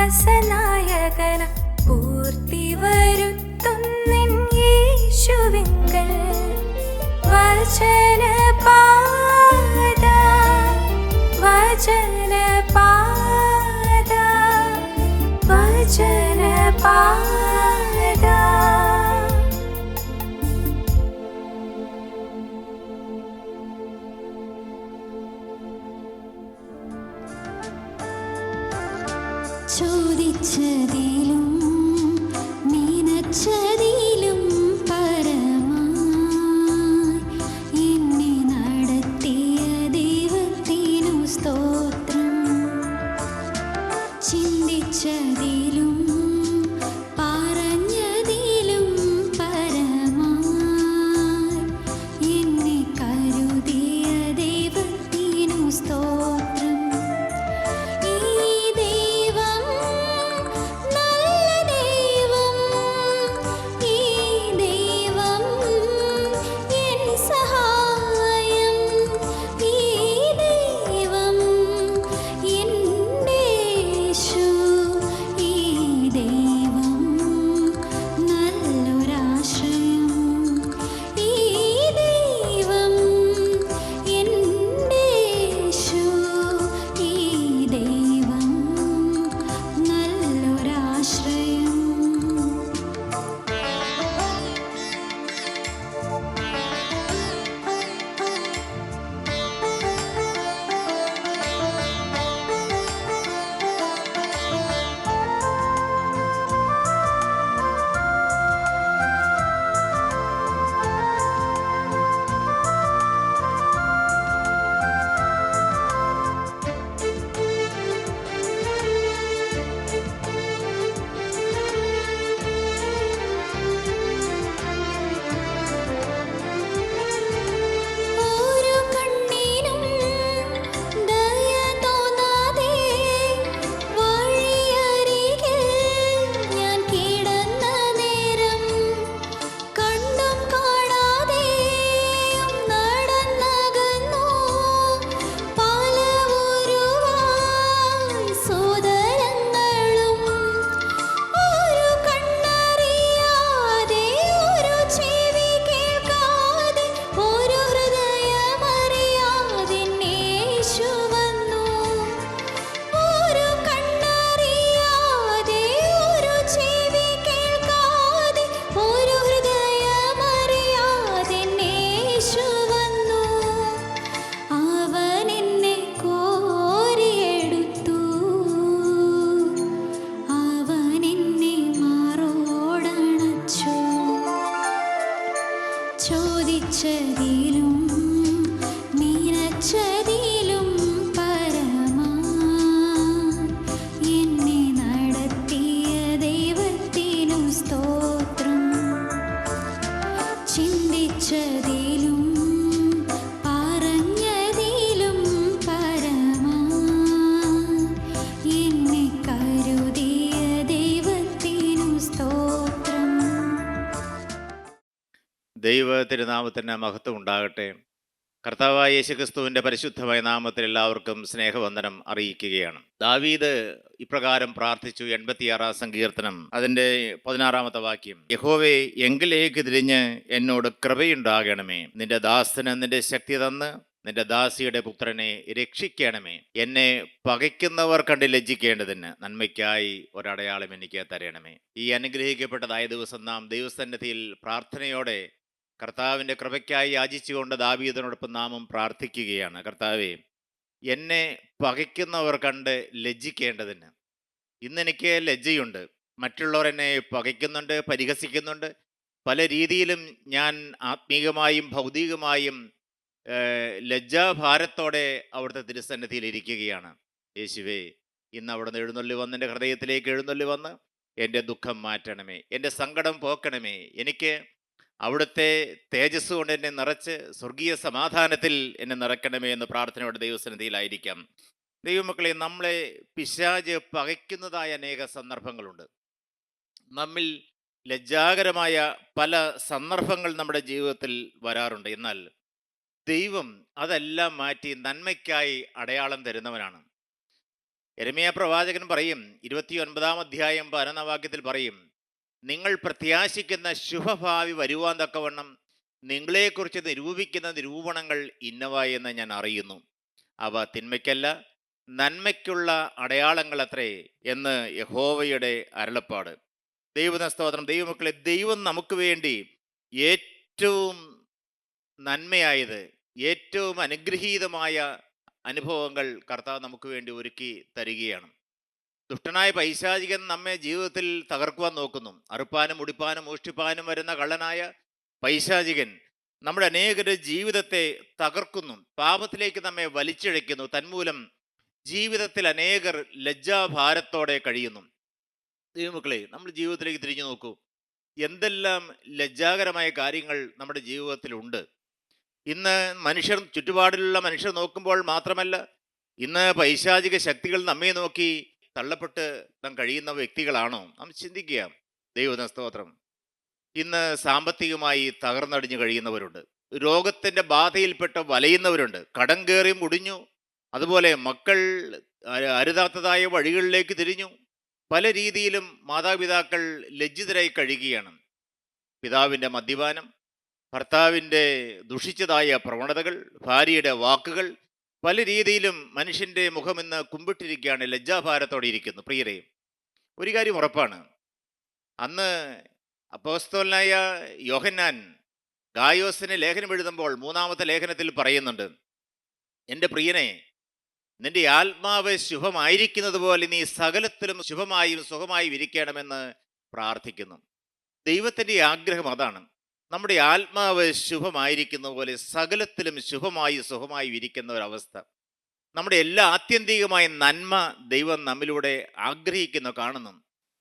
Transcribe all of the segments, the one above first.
വിശ്വാസനായകന പൂർത്തി വരുത്തുന്നിൻ യേശുവിങ്കൽ വചനപാത വചനപാത വചനപാത. ചോദിച്ചതിലും നനച്ചതിലും പരമായി എന്നെ നടത്തിയ ദൈവത്തിനു സ്തോത്രം. ചിന്തിച്ചതിലും പറഞ്ഞതിലും പരമായി എന്നെ കരുതിയ ദൈവത്തിനു സ്തോത്രം. ചോദിച്ചതിലും നനച്ചതിലും പരമായി എന്നെ നടത്തിയ ദൈവത്തിനു സ്തോത്രം. ചിന്തിച്ചതിലും പറഞ്ഞതിലും പരമായി എന്നെ കരുതിയ ദൈവത്തിനു സ്തോത്രം. ദൈവ തിരുനാമത്തിന് മഹത്വം ഉണ്ടാകട്ടെ. കർത്താവായ യേശുക്രിസ്തുവിൻ്റെ പരിശുദ്ധമായ നാമത്തിൽ എല്ലാവർക്കും സ്നേഹവന്ദനം അറിയിക്കുകയാണ്. ദാവീദ് ഇപ്രകാരം പ്രാർത്ഥിച്ചു. 86 സങ്കീർത്തനം അതിൻ്റെ 16 വാക്യം. യഹോവേ, എങ്കിലേക്ക് തിരിഞ്ഞ് എന്നോട് കൃപയുണ്ടാകണമേ. നിന്റെ ദാസന് നിന്റെ ശക്തി തന്ന് നിന്റെ ദാസിയുടെ പുത്രനെ രക്ഷിക്കണമേ. എന്നെ പകയ്ക്കുന്നവർ കണ്ട് ലജ്ജിക്കേണ്ടതിന് നന്മയ്ക്കായി ഒരടയാളം എനിക്ക് തരണമേ. ഈ അനുഗ്രഹിക്കപ്പെട്ടതായ ദിവസം നാം ദൈവസന്നിധിയിൽ പ്രാർത്ഥനയോടെ കർത്താവിൻ്റെ കൃപയ്ക്കായി യാചിച്ചുകൊണ്ട് ദാവീദിനോടൊപ്പം നാമും പ്രാർത്ഥിക്കുകയാണ്. കർത്താവേ, എന്നെ പകയ്ക്കുന്നവർ കണ്ട് ലജ്ജിക്കേണ്ടതിന്. ഇന്നെനിക്ക് ലജ്ജയുണ്ട്. മറ്റുള്ളവർ എന്നെ പകയ്ക്കുന്നുണ്ട്, പരിഹസിക്കുന്നുണ്ട്. പല രീതിയിലും ഞാൻ ആത്മീകമായും ഭൗതികമായും ലജ്ജാഭാരത്തോടെ അവിടുത്തെ തിരുസന്നിധിയിൽ ഇരിക്കുകയാണ്. യേശുവേ, ഇന്ന് അവിടുന്ന് എഴുന്നള്ളി വന്ന് എൻ്റെ ഹൃദയത്തിലേക്ക് എഴുന്നള്ളി വന്ന് എൻ്റെ ദുഃഖം മാറ്റണമേ, എൻ്റെ സങ്കടം പോക്കണമേ. എനിക്ക് അവിടുത്തെ തേജസ് കൊണ്ട് എന്നെ നിറച്ച് സ്വർഗീയ സമാധാനത്തിൽ എന്നെ നിറയ്ക്കണമേ എന്ന് പ്രാർത്ഥനയോടെ ദൈവസന്നിധിയിലായിരിക്കാം. ദൈവമക്കളെ, നമ്മളെ പിശാച് പകയ്ക്കുന്നതായ അനേക സന്ദർഭങ്ങളുണ്ട്. നമ്മിൽ ലജ്ജാകരമായ പല സന്ദർഭങ്ങൾ നമ്മുടെ ജീവിതത്തിൽ വരാറുണ്ട്. എന്നാൽ ദൈവം അതെല്ലാം മാറ്റി നന്മയ്ക്കായി അടയാളം തരുന്നവനാണ്. യെരമ്യാ പ്രവാചകൻ പറയും 29 അധ്യായം 11 വാക്യത്തിൽ പറയും, നിങ്ങൾ പ്രത്യാശിക്കുന്ന ശുഭഭാവി വരുവാൻ തക്കവണ്ണം നിങ്ങളെക്കുറിച്ച് നിരൂപിക്കുന്ന നിരൂപണങ്ങൾ ഇന്നവ എന്ന് ഞാൻ അറിയുന്നു. അവ തിന്മയ്ക്കല്ല നന്മയ്ക്കുള്ള അടയാളങ്ങളത്രേ എന്ന് യഹോവയുടെ അരുളപ്പാട്. ദൈവത്തിന് സ്തോത്രം. ദൈവമക്കളെ, ദൈവം നമുക്ക് വേണ്ടി ഏറ്റവും നന്മയായത്, ഏറ്റവും അനുഗ്രഹീതമായ അനുഭവങ്ങൾ കർത്താവ് നമുക്ക് വേണ്ടി ഒരുക്കി തരികയാണ്. ദുഷ്ടനായ പൈശാചികൻ നമ്മെ ജീവിതത്തിൽ തകർക്കുവാൻ നോക്കുന്നു. അറുപ്പാനും മുടിപ്പാനും മോഷ്ടിപ്പാനും വരുന്ന കള്ളനായ പൈശാചികൻ നമ്മുടെ അനേകരുടെ ജീവിതത്തെ തകർക്കുന്നു, പാപത്തിലേക്ക് നമ്മെ വലിച്ചിഴയ്ക്കുന്നു. തന്മൂലം ജീവിതത്തിൽ അനേകർ ലജ്ജാഭാരത്തോടെ കഴിയുന്നു. ദൈവമക്കളെ, നമ്മൾ ജീവിതത്തിലേക്ക് തിരിഞ്ഞു നോക്കൂ. എന്തെല്ലാം ലജ്ജാകരമായ കാര്യങ്ങൾ നമ്മുടെ ജീവിതത്തിലുണ്ട്. ഇന്ന് മനുഷ്യർ, ചുറ്റുപാടിലുള്ള മനുഷ്യർ നോക്കുമ്പോൾ മാത്രമല്ല, ഇന്ന് പൈശാചിക ശക്തികൾ നമ്മെ നോക്കി തള്ളപ്പെട്ട് നാം കഴിയുന്ന വ്യക്തികളാണോ? നാം ചിന്തിക്കുക. ദൈവത്തിന് സ്തോത്രം. ഇന്ന് സാമ്പത്തികമായി തകർന്നടിഞ്ഞു കഴിയുന്നവരുണ്ട്, രോഗത്തിൻ്റെ ബാധയിൽപ്പെട്ട് വലയുന്നവരുണ്ട്, കടം കയറി മുടിഞ്ഞു, അതുപോലെ മക്കൾ അരുതാത്തതായ വഴികളിലേക്ക് തിരിഞ്ഞു. പല രീതിയിലും മാതാപിതാക്കൾ ലജ്ജിതരായി കഴിയുകയാണ്. പിതാവിൻ്റെ മദ്യപാനം, ഭർത്താവിൻ്റെ ദുഷിച്ചതായ പ്രവണതകൾ, ഭാര്യയുടെ വാക്കുകൾ, പല രീതിയിലും മനുഷ്യൻ്റെ മുഖം ഇന്ന് കുമ്പിട്ടിരിക്കുകയാണ്, ലജ്ജാഭാരത്തോടെ ഇരിക്കുന്നു. പ്രിയരെ, ഒരു കാര്യം ഉറപ്പാണ്. അന്ന് അപ്പോസ്തലനായ യോഹന്നാൻ ഗായോസിന് ലേഖനം എഴുതുമ്പോൾ 3-ാമത്തെ ലേഖനത്തിൽ പറയുന്നുണ്ട്, എൻ്റെ പ്രിയനെ, നിന്റെ ആത്മാവ് ശുഭമായിരിക്കുന്നത് പോലെ നീ സകലത്തിലും ശുഭമായും സുഖമായും ഇരിക്കണമെന്ന് പ്രാർത്ഥിക്കുന്നു. ദൈവത്തിൻ്റെ ആഗ്രഹം അതാണ്. നമ്മുടെ ആത്മാവ് ശുഭമായിരിക്കുന്ന പോലെ സകലത്തിലും ശുഭമായി സുഖമായി ഇരിക്കുന്ന ഒരവസ്ഥ. നമ്മുടെ എല്ലാ ആത്യന്തികമായ നന്മ ദൈവം നമ്മിലൂടെ ആഗ്രഹിക്കുന്നു, കാണുന്നു.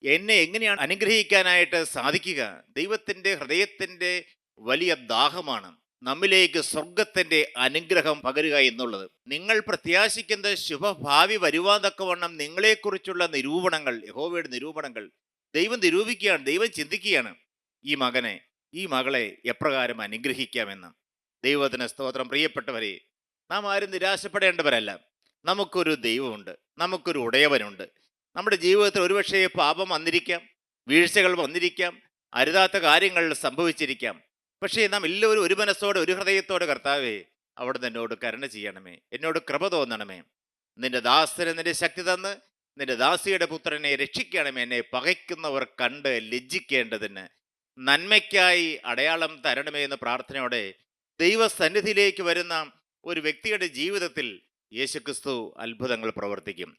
എന്നെ എങ്ങനെയാണ് അനുഗ്രഹിക്കാനായിട്ട് സാധിക്കുക? ദൈവത്തിൻ്റെ ഹൃദയത്തിൻ്റെ വലിയ ദാഹമാണ് നമ്മിലേക്ക് സ്വർഗത്തിൻ്റെ അനുഗ്രഹം പകരുക എന്നുള്ളത്. നിങ്ങൾ പ്രത്യാശിക്കുന്ന ശുഭഭാവി വരുവാൻ തക്കവണ്ണം നിങ്ങളെക്കുറിച്ചുള്ള നിരൂപണങ്ങൾ, യഹോവയുടെ നിരൂപണങ്ങൾ ദൈവം നിരൂപിക്കുകയാണ്. ദൈവം ചിന്തിക്കുകയാണ്, ഈ മകനെ, ഈ മകളെ എപ്രകാരം അനുഗ്രഹിക്കാമെന്ന്. ദൈവത്തിന് സ്തോത്രം. പ്രിയപ്പെട്ടവരെ, നാം ആരും നിരാശപ്പെടേണ്ടവരല്ല. നമുക്കൊരു ദൈവമുണ്ട്, നമുക്കൊരു ഉടയവനുണ്ട്. നമ്മുടെ ജീവിതത്തിൽ ഒരുപക്ഷേ പാപം വന്നിരിക്കാം, വീഴ്ചകൾ വന്നിരിക്കാം, അരുതാത്ത കാര്യങ്ങൾ സംഭവിച്ചിരിക്കാം. പക്ഷേ നാം എല്ലാവരും ഒരു മനസ്സോടെ, ഒരു ഹൃദയത്തോടെ, കർത്താവേ, അവിടുന്ന് എന്നോട് കരുണ ചെയ്യണമേ, എന്നോട് കൃപ തോന്നണമേ, നിന്റെ ദാസന് നിന്റെ ശക്തി തന്ന് നിന്റെ ദാസിയുടെ പുത്രനെ രക്ഷിക്കണമേ, എന്നെ പകയ്ക്കുന്നവർ കണ്ട് ലജ്ജിക്കേണ്ടതിന് നന്മയ്ക്കായി അടയാളം തരണമേ എന്ന പ്രാർത്ഥനയോടെ ദൈവസന്നിധിയിലേക്ക് വരുന്ന ഒരു വ്യക്തിയുടെ ജീവിതത്തിൽ യേശുക്രിസ്തു അത്ഭുതങ്ങൾ പ്രവർത്തിക്കും.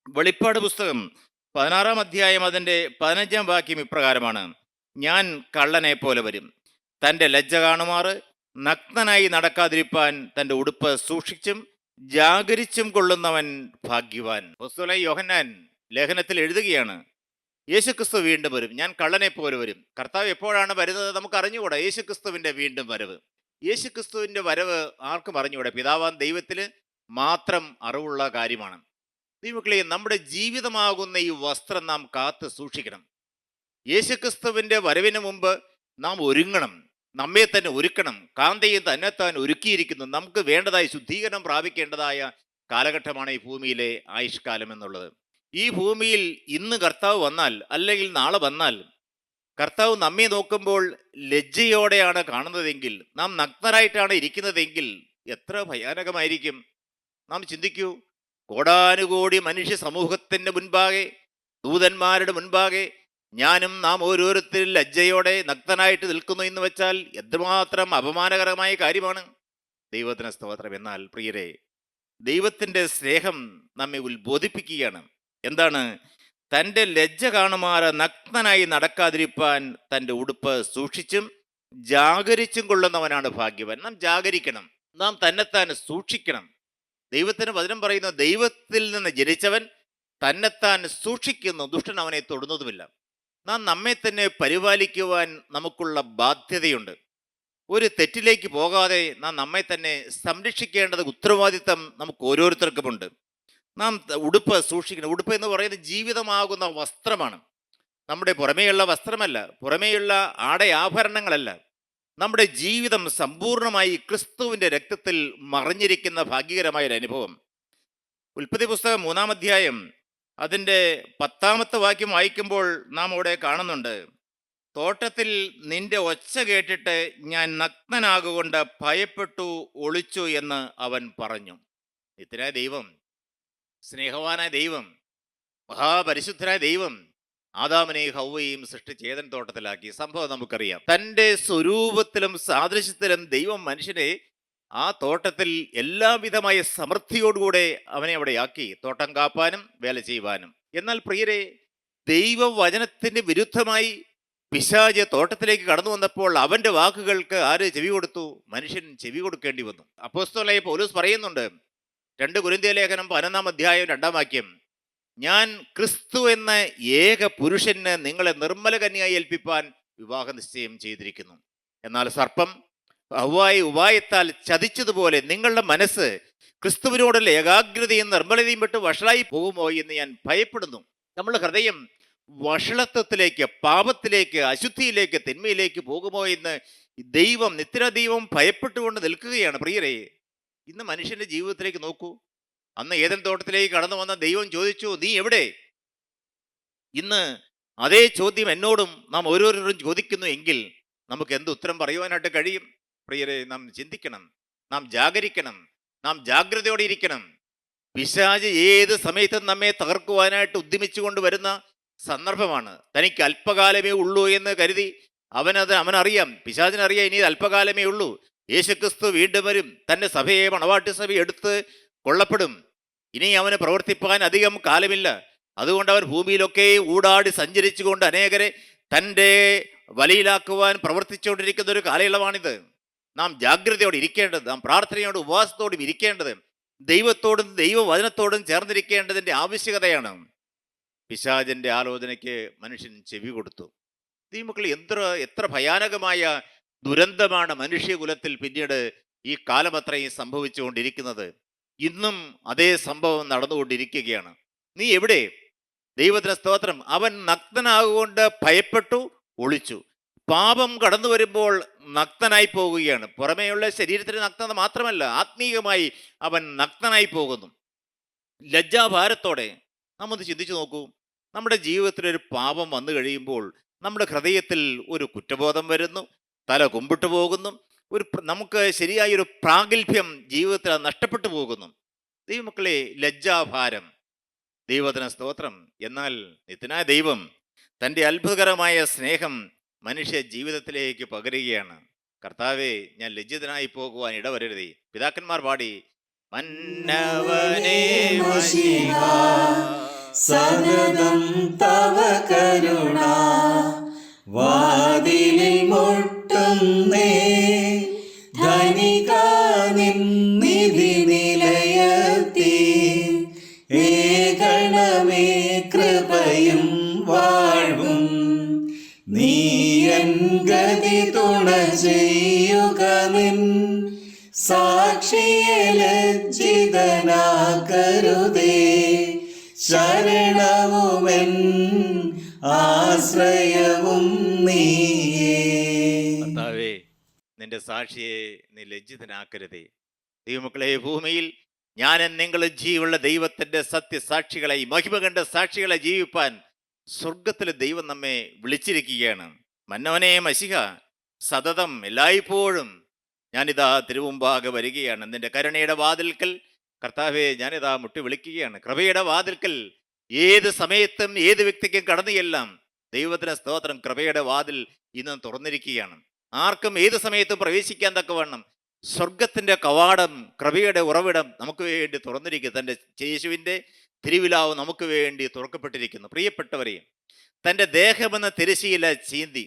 വെളിപ്പാട് പുസ്തകം 16-ാം അധ്യായം അതിൻ്റെ 15-ാം വാക്യം ഇപ്രകാരമാണ്: ഞാൻ കള്ളനെ പോലെ വരും, തൻ്റെ ലജ്ജ കാണുമാറ് നഗ്നനായി നടക്കാതിരിപ്പാൻ തൻ്റെ ഉടുപ്പ് സൂക്ഷിച്ചും ജാഗരിച്ചും കൊള്ളുന്നവൻ ഭാഗ്യവാൻ. അപ്പോസ്തലനായ യോഹന്നാൻ ലേഖനത്തിൽ എഴുതുകയാണ്, യേശുക്രിസ്തു വീണ്ടും വരും, ഞാൻ കള്ളനെ പോലെ വരും. കർത്താവ് എപ്പോഴാണ് വരുന്നത് നമുക്ക് അറിഞ്ഞുകൂടാ. യേശുക്രിസ്തുവിൻ്റെ വീണ്ടും വരവ്, യേശുക്രിസ്തുവിൻ്റെ വരവ് ആർക്കും അറിഞ്ഞുകൂടാ. പിതാവാൻ ദൈവത്തിന് മാത്രം അറിവുള്ള കാര്യമാണ്. ദൈവമക്കളെ, നമ്മുടെ ജീവിതമാകുന്ന ഈ വസ്ത്രം നാം കാത്ത് സൂക്ഷിക്കണം. യേശുക്രിസ്തുവിൻ്റെ വരവിന് മുമ്പ് നാം ഒരുങ്ങണം, നമ്മെ തന്നെ ഒരുക്കണം. കാന്തയും തന്നെത്താൻ ഒരുക്കിയിരിക്കുന്നു. നമുക്ക് വേണ്ടതായി ശുദ്ധീകരണം പ്രാപിക്കേണ്ടതായ കാലഘട്ടമാണ് ഈ ഭൂമിയിലെ ആയുഷ്കാലം എന്നുള്ളത്. ഈ ഭൂമിയിൽ ഇന്ന് കർത്താവ് വന്നാൽ, അല്ലെങ്കിൽ നാളെ വന്നാൽ, കർത്താവ് നമ്മെ നോക്കുമ്പോൾ ലജ്ജയോടെയാണ് കാണുന്നതെങ്കിൽ, നാം നഗ്നരായിട്ടാണ് ഇരിക്കുന്നതെങ്കിൽ എത്ര ഭയാനകമായിരിക്കും. നാം ചിന്തിക്കൂ, കോടാനുകോടി മനുഷ്യ സമൂഹത്തിൻ്റെ മുൻപാകെ, ദൂതന്മാരുടെ മുൻപാകെ ഞാനും നാം ഓരോരുത്തരും ലജ്ജയോടെ നഗ്നനായിട്ട് നിൽക്കുന്നു എന്ന് വെച്ചാൽ എത്രമാത്രം അപമാനകരമായ കാര്യമാണ്. ദൈവത്തിന് സ്തോത്രം. എന്നാൽ പ്രിയരെ, ദൈവത്തിൻ്റെ സ്നേഹം നമ്മെ ഉത്ബോധിപ്പിക്കുകയാണ്. എന്താണ്? തൻ്റെ ലജ്ജ കാണുമാറ് നഗ്നനായി നടക്കാതിരിപ്പാൻ തൻ്റെ ഉടുപ്പ് സൂക്ഷിച്ചും ജാഗരിച്ചും കൊള്ളുന്നവനാണ് ഭാഗ്യവാൻ. നാം ജാഗരിക്കണം, നാം തന്നെത്താൻ സൂക്ഷിക്കണം. ദൈവത്തിന് വചനം പറയുന്നു, ദൈവത്തിൽ നിന്ന് ജനിച്ചവൻ തന്നെത്താൻ സൂക്ഷിക്കുന്നു, ദുഷ്ടൻ അവനെ തൊടുന്നതുമില്ല. നാം നമ്മെ തന്നെ പരിപാലിക്കുവാൻ നമുക്കുള്ള ബാധ്യതയുണ്ട്. ഒരു തെറ്റിലേക്ക് പോകാതെ നാം നമ്മെ തന്നെ സംരക്ഷിക്കേണ്ടത് ഉത്തരവാദിത്തം നമുക്ക് ഓരോരുത്തർക്കുമുണ്ട്. നാം ഉടുപ്പ് സൂക്ഷിക്കണം. ഉടുപ്പ് എന്ന് പറയുന്നത് ജീവിതമാകുന്ന വസ്ത്രമാണ്. നമ്മുടെ പുറമേയുള്ള വസ്ത്രമല്ല, പുറമേയുള്ള ആഭരണങ്ങളല്ല. നമ്മുടെ ജീവിതം സമ്പൂർണ്ണമായി ക്രിസ്തുവിൻ്റെ രക്തത്തിൽ മറഞ്ഞിരിക്കുന്ന ഭാഗ്യകരമായൊരു അനുഭവം. ഉൽപ്പത്തി പുസ്തകം 3-ാം അധ്യായം അതിൻ്റെ 10-ാമത്തെ വാക്യം വായിക്കുമ്പോൾ നാം അവിടെ കാണുന്നുണ്ട്, തോട്ടത്തിൽ നിന്റെ ഒച്ച കേട്ടിട്ട് ഞാൻ നഗ്നനാകൊണ്ട് ഭയപ്പെട്ടു ഒളിച്ചു എന്ന് അവൻ പറഞ്ഞു. നിത്യനായ ദൈവം, സ്നേഹവാനായ ദൈവം, മഹാപരിശുദ്ധനായ ദൈവം ആദാമിനെയും ഹൗവയെയും സൃഷ്ടിച്ച് ഏദൻ തോട്ടത്തിലാക്കി. സംഭവം നമുക്കറിയാം. തൻ്റെ സ്വരൂപത്തിലും സാദൃശ്യത്തിലും ദൈവം മനുഷ്യനെ ആ തോട്ടത്തിൽ എല്ലാവിധമായ സമൃദ്ധിയോടുകൂടെ അവനെ അവിടെ ആക്കി, തോട്ടം കാപ്പാനും വേല ചെയ്യുവാനും. എന്നാൽ പ്രിയരെ, ദൈവവചനത്തിന് വിരുദ്ധമായി പിശാച് തോട്ടത്തിലേക്ക് കടന്നു വന്നപ്പോൾ അവന്റെ വാക്കുകൾക്ക് ആര് ചെവി കൊടുത്തു? മനുഷ്യൻ ചെവി കൊടുക്കേണ്ടി വന്നു. അപ്പോസ്തലനായ പൗലോസ് പറയുന്നുണ്ട്, 2 കൊരിന്ത്യർ ലേഖനം 11-ാം അധ്യായം 2-ാം വാക്യം, ഞാൻ ക്രിസ്തു എന്ന ഏക പുരുഷന് നിങ്ങളെ നിർമ്മല കന്യയായി ഏൽപ്പിപ്പാൻ വിവാഹ നിശ്ചയം ചെയ്തിരിക്കുന്നു. എന്നാൽ സർപ്പം ഹവ്വായെ ഉപായത്താൽ ചതിച്ചതുപോലെ നിങ്ങളുടെ മനസ്സ് ക്രിസ്തുവിനോടുള്ള ഏകാഗ്രതയും നിർമ്മലതയും വിട്ട് വഷളായി പോകുമോ എന്ന് ഞാൻ ഭയപ്പെടുന്നു. നമ്മളുടെ ഹൃദയം വഷളത്വത്തിലേക്ക്, പാപത്തിലേക്ക്, അശുദ്ധിയിലേക്ക്, തിന്മയിലേക്ക് പോകുമോ എന്ന് ദൈവം, നിത്യദൈവം ഭയപ്പെട്ടുകൊണ്ട് നിൽക്കുകയാണ്. പ്രിയരെ, ഇന്ന് മനുഷ്യന്റെ ജീവിതത്തിലേക്ക് നോക്കൂ. അന്ന് ഏദൻ തോട്ടത്തിലേക്ക് കടന്നു വന്ന ദൈവം ചോദിച്ചു, നീ എവിടെ? ഇന്ന് അതേ ചോദ്യം എന്നോടും നാം ഓരോരുത്തരും ചോദിക്കുന്നു എങ്കിൽ നമുക്ക് എന്ത് ഉത്തരം പറയുവാനായിട്ട് കഴിയും? പ്രിയരെ, നാം ചിന്തിക്കണം, നാം ജാഗരിക്കണം, നാം ജാഗ്രതയോടെ ഇരിക്കണം. പിശാച് ഏത് സമയത്തും നമ്മെ തകർക്കുവാനായിട്ട് ഉദ്യമിച്ചുകൊണ്ട് വരുന്ന സന്ദർഭമാണ്. തനിക്ക് അല്പകാലമേ ഉള്ളൂ എന്ന് കരുതി അവനറിയാം, പിശാചിനറിയാം ഇനി അല്പകാലമേ ഉള്ളൂ. യേശുക്രിസ്തു വീണ്ടും വരും, തൻ്റെ സഭയെ, മണവാട്ടി സഭയെ എടുത്ത് കൊള്ളപ്പെടും. ഇനി അവന് പ്രവർത്തിപ്പാൻ അധികം കാലമില്ല. അതുകൊണ്ട് അവൻ ഭൂമിയിലൊക്കെ ഊടാടി സഞ്ചരിച്ചുകൊണ്ട് അനേകരെ തൻ്റെ വലയിലാക്കുവാൻ പ്രവർത്തിച്ചുകൊണ്ടിരിക്കുന്ന ഒരു കാലയളവാണിത്. നാം ജാഗ്രതയോടെ ഇരിക്കേണ്ടത്, നാം പ്രാർത്ഥനയോടും ഉപവാസത്തോടും ഇരിക്കേണ്ടത്, ദൈവത്തോടും ദൈവവചനത്തോടും ചേർന്നിരിക്കേണ്ടതിൻ്റെ ആവശ്യകതയാണ്. പിശാചിൻ്റെ ആലോചനയ്ക്ക് മനുഷ്യൻ ചെവി കൊടുത്തു. ദൈവമക്കൾ, എത്ര ഭയാനകമായ ദുരന്തമാണ് മനുഷ്യകുലത്തിൽ പിന്നീട് ഈ കാലം അത്രയും സംഭവിച്ചുകൊണ്ടിരിക്കുന്നത്. ഇന്നും അതേ സംഭവം നടന്നുകൊണ്ടിരിക്കുകയാണ്. നീ എവിടെ? ദൈവത്തിന് സ്തോത്രം. അവൻ നഗ്നനാകൊണ്ട് ഭയപ്പെട്ടു ഒളിച്ചു. പാപം കടന്നു വരുമ്പോൾ നഗ്നനായി പോവുകയാണ്. പുറമേയുള്ള ശരീരത്തിന് നഗ്നത മാത്രമല്ല, ആത്മീയമായി അവൻ നഗ്നനായി പോകുന്നു. ലജ്ജാഭാരത്തോടെ നാം ഒന്ന് ചിന്തിച്ചു നോക്കൂ. നമ്മുടെ ജീവിതത്തിൽ ഒരു പാപം വന്നു കഴിയുമ്പോൾ നമ്മുടെ ഹൃദയത്തിൽ ഒരു കുറ്റബോധം വരുന്നു, തല കുമ്പിട്ട് പോകുന്നു, നമുക്ക് ശരിയായൊരു പ്രാഗൽഭ്യം ജീവിതത്തിൽ നഷ്ടപ്പെട്ടു പോകുന്നു. ദൈവമക്കളെ, ലജ്ജാഭാരം, ദൈവത്തിന് സ്തോത്രം. എന്നാൽ നിത്യനായ ദൈവം തൻ്റെ അത്ഭുതകരമായ സ്നേഹം മനുഷ്യ ജീവിതത്തിലേക്ക് പകരുകയാണ്. കർത്താവേ, ഞാൻ ലജ്ജിതനായി പോകുവാൻ ഇടവരരുതേ. പിതാക്കന്മാർ പാടി, മന്നവനേ മശീഹാ, സതതം തവ കരുണ വാതിലിൽ മുട്ടുന്നേ, ധനിക നിധി നിലയത്തി ഏകണമേ കൃപയും വാഴ്വും, നീയൻ ഗതി തുണ ചെയ്യുക നിൻ സാക്ഷിയെ ലജ്ജിതനാക്കരുതേ, ശരണവുമെൻ ആശ്രയവും നീയേ. കർത്താവേ, നിന്റെ സാക്ഷിയെ നീ ലജ്ജിതനാക്കരുതേ. ദൈവമക്കളെ, ഭൂമിയിൽ ഞാനും നിങ്ങൾ ജീവുള്ള ദൈവത്തിന്റെ സത്യസാക്ഷികളായി, മഹിമ കണ്ട സാക്ഷികളെ ജീവിപ്പാൻ സ്വർഗത്തിലെ ദൈവം നമ്മെ വിളിച്ചിരിക്കുകയാണ്. മന്നവനെ മശിഹ, സതതം എല്ലായ്പ്പോഴും ഞാനിതാ തിരുമുമ്പാകെ വരികയാണ്. നിന്റെ കരുണയുടെ വാതിൽക്കൽ കർത്താവെ ഞാനിതാ മുട്ടി വിളിക്കുകയാണ്. കൃപയുടെ വാതിൽക്കൽ ഏത് സമയത്തും ഏത് വ്യക്തിക്കും കടന്നു ചെല്ലാം. ദൈവത്തിന് സ്തോത്രം. കൃപയുടെ വാതിൽ ഇന്നും തുറന്നിരിക്കുകയാണ്. ആർക്കും ഏത് സമയത്തും പ്രവേശിക്കാൻ തക്കവണ്ണം സ്വർഗത്തിൻ്റെ കവാടം, കൃപയുടെ ഉറവിടം നമുക്ക് വേണ്ടി തുറന്നിരിക്കുന്നു. തൻ്റെ യേശുവിൻ്റെ തിരുവിലാവ് നമുക്ക് വേണ്ടി തുറക്കപ്പെട്ടിരിക്കുന്നു. പ്രിയപ്പെട്ടവരെ, തൻ്റെ ദേഹമെന്ന തിരശ്ശീല ചീന്തി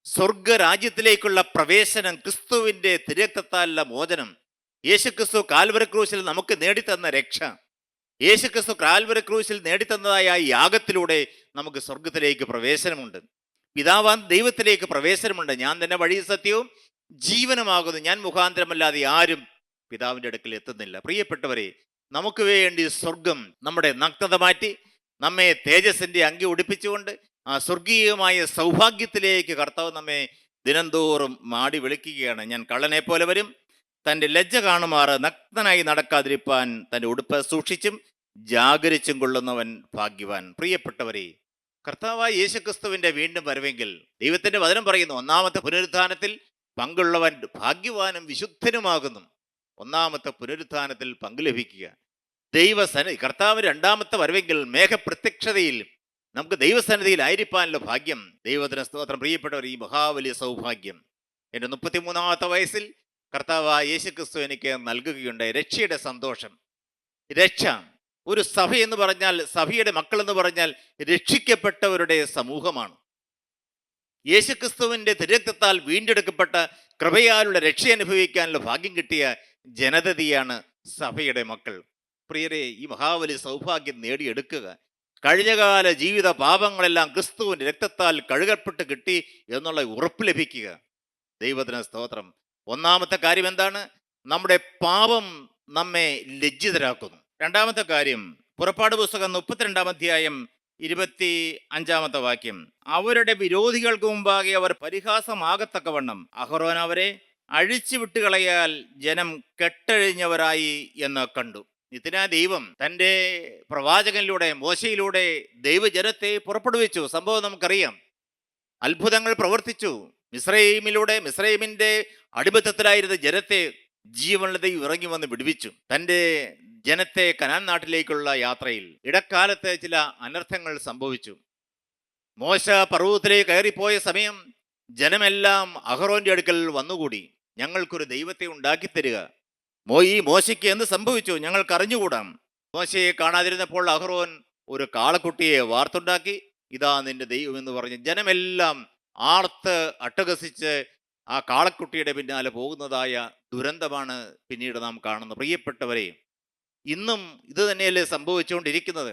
സ്വർഗരാജ്യത്തിലേക്കുള്ള പ്രവേശനം, ക്രിസ്തുവിൻ്റെ തിരക്തത്താലുള്ള മോചനം, യേശുക്രിസ്തു കാൽവരി ക്രൂശിൽ നമുക്ക് നേടിത്തന്ന രക്ഷ, യേശുക്രിസ്തു കാൽവരി ക്രൂശിൽ നേടിത്തന്നതായ യാഗത്തിലൂടെ നമുക്ക് സ്വർഗത്തിലേക്ക് പ്രവേശനമുണ്ട്. പിതാവാൻ ദൈവത്തിലേക്ക് പ്രവേശനമുണ്ട്. ഞാൻ തന്നെ വഴി, സത്യവും ജീവനുമാകുന്നു, ഞാൻ മുഖാന്തരമല്ലാതെ ആരും പിതാവിൻ്റെ അടുക്കൽ എത്തുന്നില്ല. പ്രിയപ്പെട്ടവരെ, നമുക്ക് വേണ്ടി സ്വർഗം നമ്മുടെ നഗ്നത മാറ്റി നമ്മെ തേജസ്സിൻ്റെ അങ്കി ഉടുപ്പിച്ചുകൊണ്ട് ആ സ്വർഗീയമായ സൗഭാഗ്യത്തിലേക്ക് കർത്താവ് നമ്മെ ദിനംതോറും മാടി വിളിക്കുകയാണ്. ഞാൻ കള്ളനെ പോലെ വരും, തൻ്റെ ലജ്ജ കാണുമാറ് നഗ്നനായി നടക്കാതിരിപ്പാൻ തൻ്റെ ഉടുപ്പ് സൂക്ഷിച്ചും ജാഗരിച്ചും കൊള്ളുന്നവൻ ഭാഗ്യവാൻ. പ്രിയപ്പെട്ടവരെ, കർത്താവായ യേശുക്രിസ്തുവിന്റെ വീണ്ടും വരവെങ്കിൽ ദൈവത്തിന്റെ വചനം പറയുന്നു, ഒന്നാമത്തെ പുനരുത്ഥാനത്തിൽ പങ്കുള്ളവൻ ഭാഗ്യവാനും വിശുദ്ധനുമാകുന്നു. ഒന്നാമത്തെ പുനരുത്ഥാനത്തിൽ പങ്കു ലഭിക്കുക, കർത്താവ് രണ്ടാമത്തെ വരവെങ്കിൽ മേഘപ്രത്യക്ഷതയിൽ നമുക്ക് ദൈവസന്നിധിയിൽ ആയിരിക്കാനുള്ള ഭാഗ്യം. ദൈവത്തിന് സ്തോത്രം. പ്രിയപ്പെട്ടവർ, ഈ മഹാവലിയ സൗഭാഗ്യം എൻ്റെ 33-ാമത്തെ വയസ്സിൽ കർത്താവായ യേശുക്രിസ്തു എനിക്ക് നൽകുകയുണ്ടായി. രക്ഷയുടെ സന്തോഷം. രക്ഷ, ഒരു സഭ എന്ന് പറഞ്ഞാൽ, സഭയുടെ മക്കൾ എന്ന് പറഞ്ഞാൽ രക്ഷിക്കപ്പെട്ടവരുടെ സമൂഹമാണ്. യേശുക്രിസ്തുവിന്റെ തിരക്തത്താൽ വീണ്ടെടുക്കപ്പെട്ട കൃപയാലുള്ള രക്ഷ അനുഭവിക്കാനുള്ള ഭാഗ്യം കിട്ടിയ ജനതയാണ് സഭയുടെ മക്കൾ. പ്രിയരെ, ഈ മഹാവലി സൗഭാഗ്യം നേടിയെടുക്കുക. കഴിഞ്ഞകാല ജീവിത പാപങ്ങളെല്ലാം ക്രിസ്തുവിന്റെ രക്തത്താൽ കഴുകപ്പെട്ട് കിട്ടി എന്നുള്ള ഉറപ്പ് ലഭിക്കുക. ദൈവത്തിന് സ്തോത്രം. ഒന്നാമത്തെ കാര്യം എന്താണ്? നമ്മുടെ പാപം നമ്മെ ലജ്ജിതരാക്കുന്നു. രണ്ടാമത്തെ കാര്യം, പുറപ്പാട് പുസ്തകം 32-ാം അധ്യായം 25-ാമത്തെ വാക്യം, അവരുടെ വിരോധികൾക്ക് മുമ്പാകെ അവർ പരിഹാസമാകത്തക്കവണ്ണം അഹരോൻ അവരെ അഴിച്ചു വിട്ടുകളയാൽ ജനം കെട്ടഴിഞ്ഞവരായി എന്ന് കണ്ടു. ഇതിനാ ദൈവം തൻ്റെ പ്രവാചകനിലൂടെ, മോശയിലൂടെ ദൈവജനത്തെ പുറപ്പെടുവിച്ചു. സംഭവം നമുക്കറിയാം. അത്ഭുതങ്ങൾ പ്രവർത്തിച്ചു. മിസ്രൈമിന്റെ അടിമത്തത്തിലായിരുന്ന ജനത്തെ ജീവനുള്ള ദൈവം ഇറങ്ങി വന്ന് വിടുവിച്ചു. തൻ്റെ ജനത്തെ കനാൻ നാട്ടിലേക്കുള്ള യാത്രയിൽ ഇടക്കാലത്ത് ചില അനർത്ഥങ്ങൾ സംഭവിച്ചു. മോശ പർവ്വതത്തിലേക്ക് കയറിപ്പോയ സമയം ജനമെല്ലാം അഹറോന്റെ അടുക്കൽ വന്നുകൂടി. ഞങ്ങൾക്കൊരു ദൈവത്തെ ഉണ്ടാക്കിത്തരിക. ഈ മോശയ്ക്ക് എന്ത് സംഭവിച്ചു ഞങ്ങൾക്ക് അറിഞ്ഞുകൂടാം. മോശയെ കാണാതിരുന്നപ്പോൾ അഹറോൻ ഒരു കാളക്കുട്ടിയെ വാർത്തുണ്ടാക്കി, ഇതാ നിന്റെ ദൈവം എന്ന് പറഞ്ഞ് ജനമെല്ലാം ആർത്ത് അട്ടഹസിച്ച് ആ കാളക്കുട്ടിയുടെ പിന്നാലെ പോകുന്നതായ ദുരന്തമാണ് പിന്നീട് നാം കാണുന്നത്. പ്രിയപ്പെട്ടവരെ, ഇന്നും ഇത് തന്നെയല്ലേ സംഭവിച്ചുകൊണ്ടിരിക്കുന്നത്?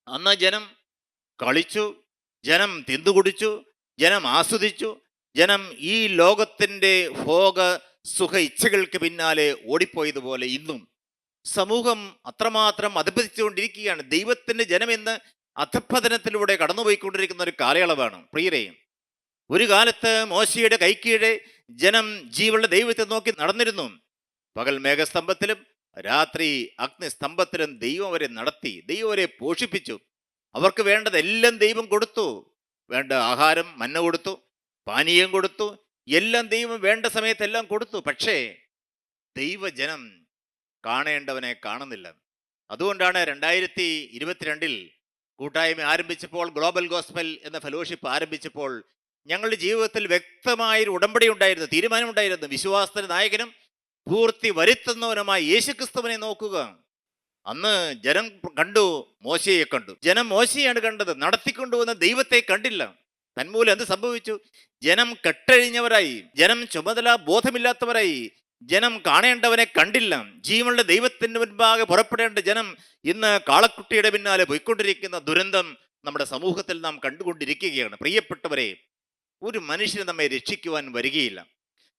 അന്ന് ജനം കളിച്ചു, ജനം തിന്നുകുടിച്ചു, ജനം ആസ്വദിച്ചു, ജനം ഈ ലോകത്തിൻ്റെ ഭോഗ സുഖ ഇച്ഛകൾക്ക് പിന്നാലെ ഓടിപ്പോയതുപോലെ ഇന്നും സമൂഹം അത്രമാത്രം അധപ്പതിച്ചുകൊണ്ടിരിക്കുകയാണ്. ദൈവത്തിൻ്റെ ജനം ഇന്ന് അധപ്പതനത്തിലൂടെ കടന്നുപോയിക്കൊണ്ടിരിക്കുന്ന ഒരു കാലയളവാണ്. പ്രിയരെ, ഒരു കാലത്ത് മോശയുടെ കൈക്കീഴെ ജനം ജീവനുള്ള ദൈവത്തെ നോക്കി നടന്നിരുന്നു. പകൽ മേഘസ്തംഭത്തിലും രാത്രി അഗ്നിസ്തംഭത്തിലും ദൈവം അവരെ നടത്തി, ദൈവം അവരെ പോഷിപ്പിച്ചു. അവർക്ക് വേണ്ടതെല്ലാം ദൈവം കൊടുത്തു. വേണ്ട ആഹാരം മന്ന കൊടുത്തു, പാനീയം കൊടുത്തു, എല്ലാം ദൈവം വേണ്ട സമയത്തെല്ലാം കൊടുത്തു. പക്ഷേ ദൈവജനം കാണേണ്ടവനെ കാണുന്നില്ല. അതുകൊണ്ടാണ് 2022 കൂട്ടായ്മ ആരംഭിച്ചപ്പോൾ, ഗ്ലോബൽ ഗോസ്പൽ എന്ന ഫെലോഷിപ്പ് ആരംഭിച്ചപ്പോൾ ഞങ്ങളുടെ ജീവിതത്തിൽ വ്യക്തമായൊരു ഉടമ്പടി ഉണ്ടായിരുന്നു, തീരുമാനമുണ്ടായിരുന്നു. വിശ്വാസത്തിന്റെ നായകനും പൂർത്തി വരുത്തുന്നവനുമായി യേശുക്രിസ്തുവിനെ നോക്കുക. അന്ന് ജനം കണ്ടു, മോശയെ കണ്ടു. ജനം മോശയാണ് കണ്ടത്, നടത്തിക്കൊണ്ടുവന്ന ദൈവത്തെ കണ്ടില്ല. തന്മൂലം എന്ത് സംഭവിച്ചു? ജനം കെട്ടഴിഞ്ഞവരായി, ജനം ചുമതല ബോധമില്ലാത്തവരായി, ജനം കാണേണ്ടവനെ കണ്ടില്ല. ജീവനുള്ള ദൈവത്തിന് മുൻപാകെ പുറപ്പെടേണ്ട ജനം ഇന്ന് കാളക്കുട്ടിയുടെ പിന്നാലെ പോയിക്കൊണ്ടിരിക്കുന്ന ദുരന്തം നമ്മുടെ സമൂഹത്തിൽ നാം കണ്ടുകൊണ്ടിരിക്കുകയാണ്. പ്രിയപ്പെട്ടവരെ, ഒരു മനുഷ്യന് നമ്മെ രക്ഷിക്കുവാൻ വരികയില്ല.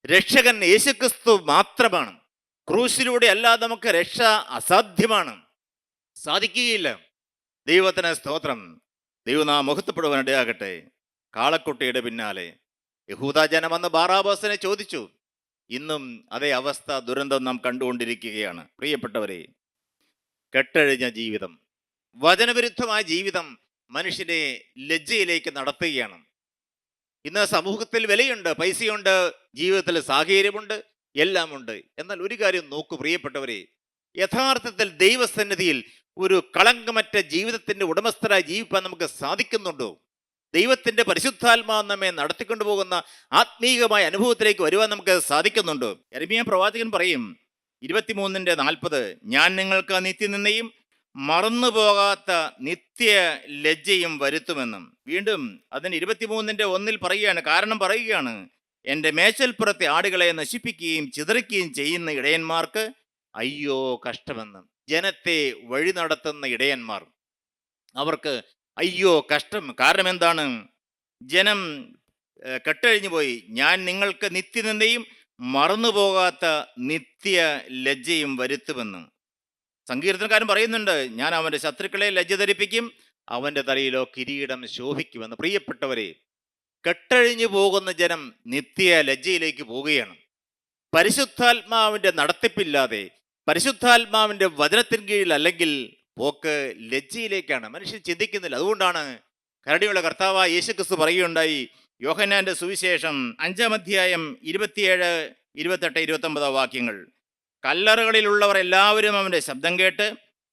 രക്ഷകൻ യേശുക്രിസ്തു മാത്രമാണ്. ക്രൂശിലൂടെ അല്ലാതെ നമുക്ക് രക്ഷ അസാധ്യമാണ്, സാധിക്കുകയില്ല. ദൈവത്തിന് സ്തോത്രം. ദൈവം നാം മഹത്വപ്പെടുവാൻ ഇടയാകട്ടെ. കാളക്കുട്ടിയുടെ പിന്നാലെ യഹൂദ ജനം വന്ന് ബാറാബാസിനെ ചോദിച്ചു. ഇന്നും അതേ അവസ്ഥ, ദുരന്തം നാം കണ്ടുകൊണ്ടിരിക്കുകയാണ്. പ്രിയപ്പെട്ടവരെ, കെട്ടഴിഞ്ഞ ജീവിതം, വചനവിരുദ്ധമായ ജീവിതം മനുഷ്യനെ ലജ്ജയിലേക്ക് നടത്തുകയാണ്. ഇന്ന് സമൂഹത്തിൽ വിലയുണ്ട്, പൈസയുണ്ട്, ജീവിതത്തിൽ സാഹചര്യമുണ്ട്, എല്ലാം ഉണ്ട്. എന്നാൽ ഒരു കാര്യം നോക്കൂ പ്രിയപ്പെട്ടവരെ, യഥാർത്ഥത്തിൽ ദൈവസന്നിധിയിൽ ഒരു കളങ്കമറ്റ ജീവിതത്തിന്റെ ഉടമസ്ഥരായി ജീവിക്കാൻ നമുക്ക് സാധിക്കുന്നുണ്ടോ? ദൈവത്തിന്റെ പരിശുദ്ധാത്മാവ് നമ്മെ നടത്തിക്കൊണ്ടുപോകുന്ന ആത്മീയമായ അനുഭവത്തിലേക്ക് വരുവാൻ നമുക്ക് സാധിക്കുന്നുണ്ടോ? യെരമ്യാ പ്രവാചകൻ പറയും 23:40, ഞാൻ നിങ്ങൾക്ക് നിത്യനിന്ദയും മറന്നുപോകാത്ത നിത്യ ലജ്ജയും വരുത്തുമെന്നും. വീണ്ടും അതിന് 23:1 പറയുകയാണ്, കാരണം പറയുകയാണ്, എൻ്റെ മേച്ചൽപ്പുറത്തെ ആടുകളെ നശിപ്പിക്കുകയും ചിതറിക്കുകയും ചെയ്യുന്ന ഇടയന്മാർക്ക് അയ്യോ കഷ്ടമെന്ന്. ജനത്തെ വഴി നടത്തുന്ന ഇടയന്മാർ, അവർക്ക് അയ്യോ കഷ്ടം. കാരണം എന്താണ്? ജനം കെട്ടഴിഞ്ഞു പോയി. ഞാൻ നിങ്ങൾക്ക് നിത്യനിന്ദയും മറന്നുപോകാത്ത നിത്യ ലജ്ജയും വരുത്തുമെന്ന്. സങ്കീർത്തനക്കാരൻ പറയുന്നുണ്ട്, ഞാൻ അവൻ്റെ ശത്രുക്കളെ ലജ്ജ ധരിപ്പിക്കും, അവൻ്റെ തലയിലോ കിരീടം ശോഭിക്കുമെന്ന്. പ്രിയപ്പെട്ടവരെ, കെട്ടഴിഞ്ഞു പോകുന്ന ജനം നിത്യ ലജ്ജയിലേക്ക് പോവുകയാണ്. പരിശുദ്ധാത്മാവിൻ്റെ നടത്തിപ്പില്ലാതെ, പരിശുദ്ധാത്മാവിൻ്റെ വചനത്തിന് കീഴിൽ അല്ലെങ്കിൽ പോക്ക് ലജ്ജയിലേക്കാണ്. മനുഷ്യൻ ചിന്തിക്കുന്നില്ല. അതുകൊണ്ടാണ് കരുണയുള്ള കർത്താവായ യേശുക്രിസ്തു പറയുകയുണ്ടായി, യോഹന്നാന്റെ സുവിശേഷം 5-ാം അധ്യായം 27, 28, 29 വാക്യങ്ങൾ. കല്ലറകളിലുള്ളവർ എല്ലാവരും അവൻ്റെ ശബ്ദം കേട്ട്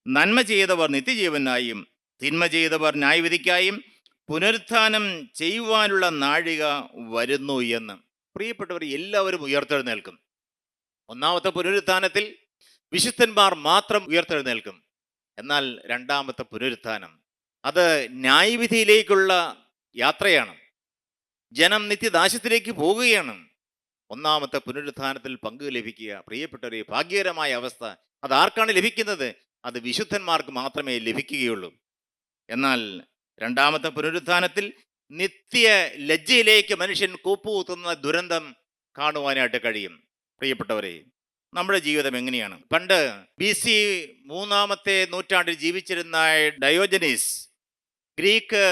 നന്മ ചെയ്തവർ നിത്യജീവനായും തിന്മ ചെയ്തവർ ന്യായവിധിക്കായും പുനരുത്ഥാനം ചെയ്യുവാനുള്ള നാഴിക വരുന്നു എന്ന്. പ്രിയപ്പെട്ടവർ, എല്ലാവരും ഉയർത്തെഴുന്നേൽക്കും. ഒന്നാമത്തെ പുനരുത്ഥാനത്തിൽ വിശുദ്ധന്മാർ മാത്രം ഉയർത്തെഴുന്നേൽക്കും. എന്നാൽ രണ്ടാമത്തെ പുനരുത്ഥാനം അത് ന്യായവിധിയിലേക്കുള്ള യാത്രയാണ്. ജനം നിത്യനാശത്തിലേക്ക് പോവുകയാണ്. ഒന്നാമത്തെ പുനരുത്ഥാനത്തിൽ പങ്കു ലഭിക്കുക, പ്രിയപ്പെട്ടവരെ, ഭാഗ്യകരമായ അവസ്ഥ. അത് ആർക്കാണ് ലഭിക്കുന്നത്? അത് വിശുദ്ധന്മാർക്ക് മാത്രമേ ലഭിക്കുകയുള്ളൂ. എന്നാൽ രണ്ടാമത്തെ പുനരുത്ഥാനത്തിൽ നിത്യ ലജ്ജയിലേക്ക് മനുഷ്യൻ കൂപ്പുകുത്തുന്ന ദുരന്തം കാണുവാനായിട്ട് കഴിയും. പ്രിയപ്പെട്ടവരെ, നമ്മുടെ ജീവിതം എങ്ങനെയാണ്? പണ്ട് BC 3-ാമത്തെ നൂറ്റാണ്ടിൽ ജീവിച്ചിരുന്ന ഡയോജനീസ് ഗ്രീക്ക്